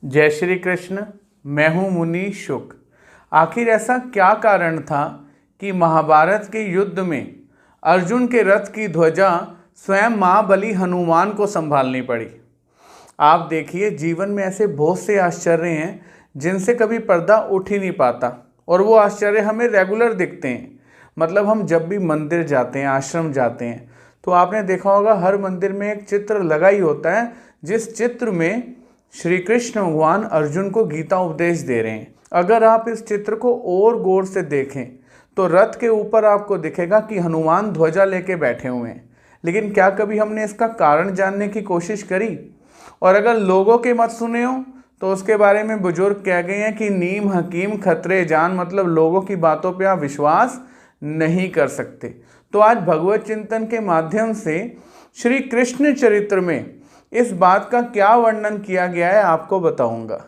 जय श्री कृष्ण। मैं हूँ मुनि शुक। आखिर ऐसा क्या कारण था कि महाभारत के युद्ध में अर्जुन के रथ की ध्वजा स्वयं महाबली हनुमान को संभालनी पड़ी? आप देखिए, जीवन में ऐसे बहुत से आश्चर्य हैं जिनसे कभी पर्दा उठ ही नहीं पाता, और वो आश्चर्य हमें रेगुलर दिखते हैं। मतलब हम जब भी मंदिर जाते हैं, आश्रम जाते हैं, तो आपने देखा होगा हर मंदिर में एक चित्र लगा ही होता है, जिस चित्र में श्री कृष्ण भगवान अर्जुन को गीता उपदेश दे रहे हैं। अगर आप इस चित्र को और गौर से देखें तो रथ के ऊपर आपको दिखेगा कि हनुमान ध्वजा लेके बैठे हुए हैं। लेकिन क्या कभी हमने इसका कारण जानने की कोशिश करी? और अगर लोगों के मत सुने हो तो उसके बारे में बुजुर्ग कह गए हैं कि नीम हकीम खतरे जान, मतलब लोगों की बातों पे आप विश्वास नहीं कर सकते। तो आज भगवत चिंतन के माध्यम से श्री कृष्ण चरित्र में इस बात का क्या वर्णन किया गया है आपको बताऊंगा।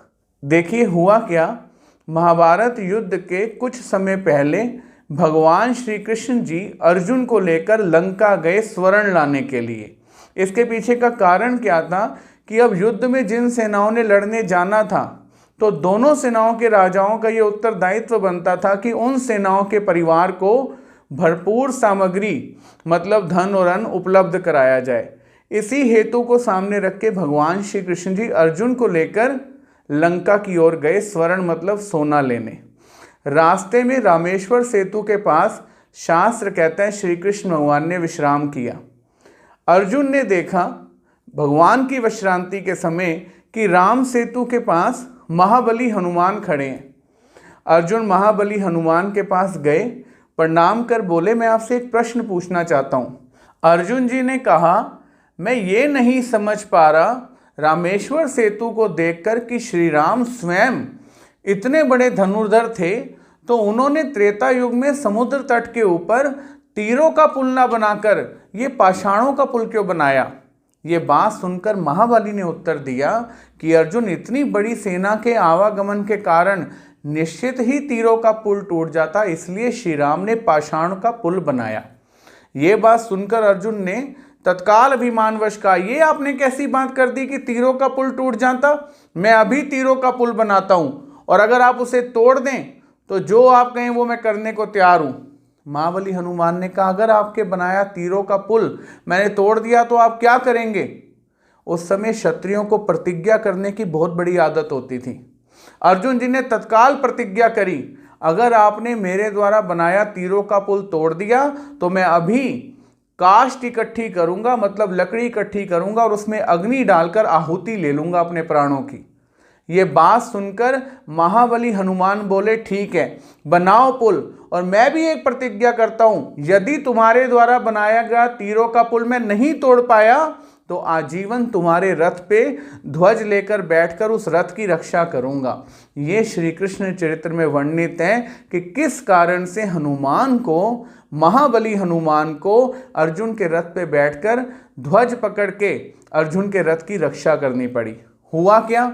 देखिए हुआ क्या, महाभारत युद्ध के कुछ समय पहले भगवान श्री कृष्ण जी अर्जुन को लेकर लंका गए स्वर्ण लाने के लिए। इसके पीछे का कारण क्या था कि अब युद्ध में जिन सेनाओं ने लड़ने जाना था, तो दोनों सेनाओं के राजाओं का ये उत्तरदायित्व बनता था कि उन सेनाओं के परिवार को भरपूर सामग्री, मतलब धन और अन्न उपलब्ध कराया जाए। इसी हेतु को सामने रख के भगवान श्री कृष्ण जी अर्जुन को लेकर लंका की ओर गए, स्वर्ण मतलब सोना लेने। रास्ते में रामेश्वर सेतु के पास शास्त्र कहते हैं श्री कृष्ण भगवान ने विश्राम किया। अर्जुन ने देखा भगवान की विश्रांति के समय कि राम सेतु के पास महाबली हनुमान खड़े हैं। अर्जुन महाबली हनुमान के पास गए, प्रणाम कर बोले, मैं आपसे एक प्रश्न पूछना चाहता हूँ। अर्जुन जी ने कहा, मैं ये नहीं समझ पा रहा रामेश्वर सेतु को देखकर कि श्री राम स्वयं इतने बड़े धनुर्धर थे, तो उन्होंने त्रेता युग में समुद्र तट के ऊपर तीरों का पुल ना बनाकर ये पाषाणों का पुल क्यों बनाया? ये बात सुनकर महाबली ने उत्तर दिया कि अर्जुन, इतनी बड़ी सेना के आवागमन के कारण निश्चित ही तीरों का पुल टूट जाता, इसलिए श्री राम ने पाषाण का पुल बनाया। ये बात सुनकर अर्जुन ने तत्काल अभिमानवश कहा, ये आपने कैसी बात कर दी कि तीरों का पुल टूट जाता? मैं अभी तीरों का पुल बनाता हूं, और अगर आप उसे तोड़ दें तो जो आप कहें वो मैं करने को तैयार हूं। महाबली हनुमान ने कहा, अगर आपके बनाया तीरों का पुल मैंने तोड़ दिया तो आप क्या करेंगे? उस समय क्षत्रियों को प्रतिज्ञा करने की बहुत बड़ी आदत होती थी। अर्जुन जी ने तत्काल प्रतिज्ञा करी, अगर आपने मेरे द्वारा बनाया तीरों का पुल तोड़ दिया तो मैं अभी काष्ठ इकट्ठी करूंगा, मतलब लकड़ी इकट्ठी करूंगा, और उसमें अग्नि डालकर आहुति ले लूंगा अपने प्राणों की। ये बात सुनकर महाबली हनुमान बोले, ठीक है बनाओ पुल, और मैं भी एक प्रतिज्ञा करता हूं, यदि तुम्हारे द्वारा बनाया गया तीरों का पुल मैं नहीं तोड़ पाया तो आजीवन तुम्हारे रथ पे ध्वज लेकर बैठकर उस रथ की रक्षा करूंगा। ये श्री कृष्ण चरित्र में वर्णित है कि किस कारण से हनुमान को, महाबली हनुमान को अर्जुन के रथ पे बैठकर ध्वज पकड़ के अर्जुन के रथ की रक्षा करनी पड़ी। हुआ क्या,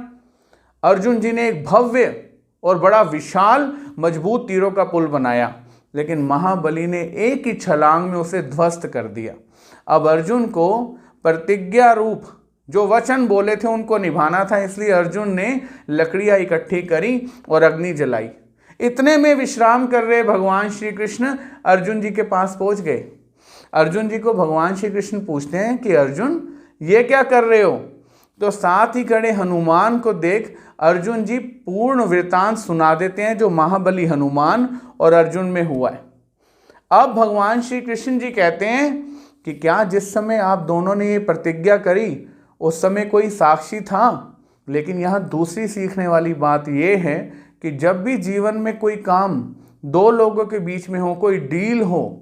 अर्जुन जी ने एक भव्य और बड़ा विशाल मजबूत तीरों का पुल बनाया, लेकिन महाबली ने एक ही छलांग में उसे ध्वस्त कर दिया। अब अर्जुन को प्रतिज्ञा रूप जो वचन बोले थे उनको निभाना था, इसलिए अर्जुन ने लकड़ियां इकट्ठी करी और अग्नि जलाई। इतने में विश्राम कर रहे भगवान श्री कृष्ण अर्जुन जी के पास पहुंच गए। अर्जुन जी को भगवान श्री कृष्ण पूछते हैं कि अर्जुन ये क्या कर रहे हो? तो साथ ही खड़े हनुमान को देख अर्जुन जी पूर्ण वृतांत सुना देते हैं जो महाबली हनुमान और अर्जुन में हुआ है। अब भगवान श्री कृष्ण जी कहते हैं कि क्या जिस समय आप दोनों ने ये प्रतिज्ञा करी उस समय कोई साक्षी था? लेकिन यहाँ दूसरी सीखने वाली बात ये है कि जब भी जीवन में कोई काम दो लोगों के बीच में हो, कोई डील हो,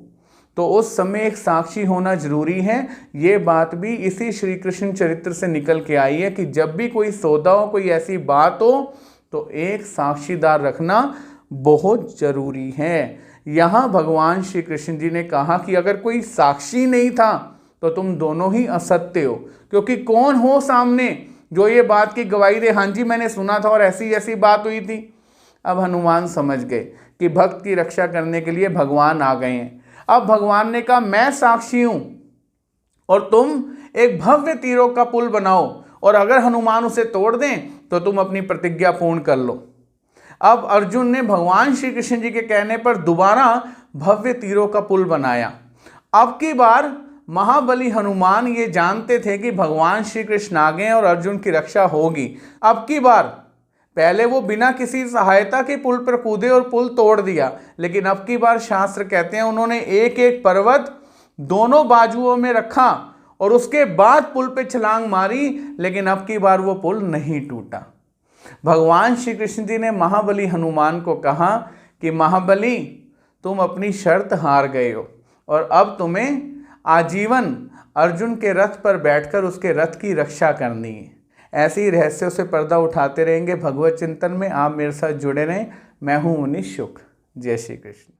तो उस समय एक साक्षी होना जरूरी है। ये बात भी इसी श्री कृष्ण चरित्र से निकल के आई है कि जब भी कोई सौदा हो, कोई ऐसी बात हो, तो एक साक्षीदार रखना बहुत जरूरी है। यहाँ भगवान श्री कृष्ण जी ने कहा कि अगर कोई साक्षी नहीं था तो तुम दोनों ही असत्य हो, क्योंकि कौन हो सामने जो ये बात की गवाही दे, हाँ जी मैंने सुना था और ऐसी ऐसी बात हुई थी। अब हनुमान समझ गए कि भक्त की रक्षा करने के लिए भगवान आ गए हैं। अब भगवान ने कहा, मैं साक्षी हूं और तुम एक भव्य तीरों का पुल बनाओ, और अगर हनुमान उसे तोड़ दें तो तुम अपनी प्रतिज्ञा पूर्ण कर लो। अब अर्जुन ने भगवान श्री कृष्ण जी के कहने पर दोबारा भव्य तीरों का पुल बनाया। अब की बार महाबली हनुमान ये जानते थे कि भगवान श्री कृष्ण आ गए और अर्जुन की रक्षा होगी। अब की बार, पहले वो बिना किसी सहायता के पुल पर कूदे और पुल तोड़ दिया, लेकिन अब की बार शास्त्र कहते हैं उन्होंने एक एक पर्वत दोनों बाजुओं में रखा और उसके बाद पुल पे छलांग मारी, लेकिन अब की बार वो पुल नहीं टूटा। भगवान श्री कृष्ण जी ने महाबली हनुमान को कहा कि महाबली, तुम अपनी शर्त हार गए हो और अब तुम्हें आजीवन अर्जुन के रथ पर बैठकर उसके रथ की रक्षा करनी है। ऐसे ही रहस्यों से पर्दा उठाते रहेंगे भगवत चिंतन में। आप मेरे साथ जुड़े रहें। मैं हूं मुनि शुक। जय श्री कृष्ण।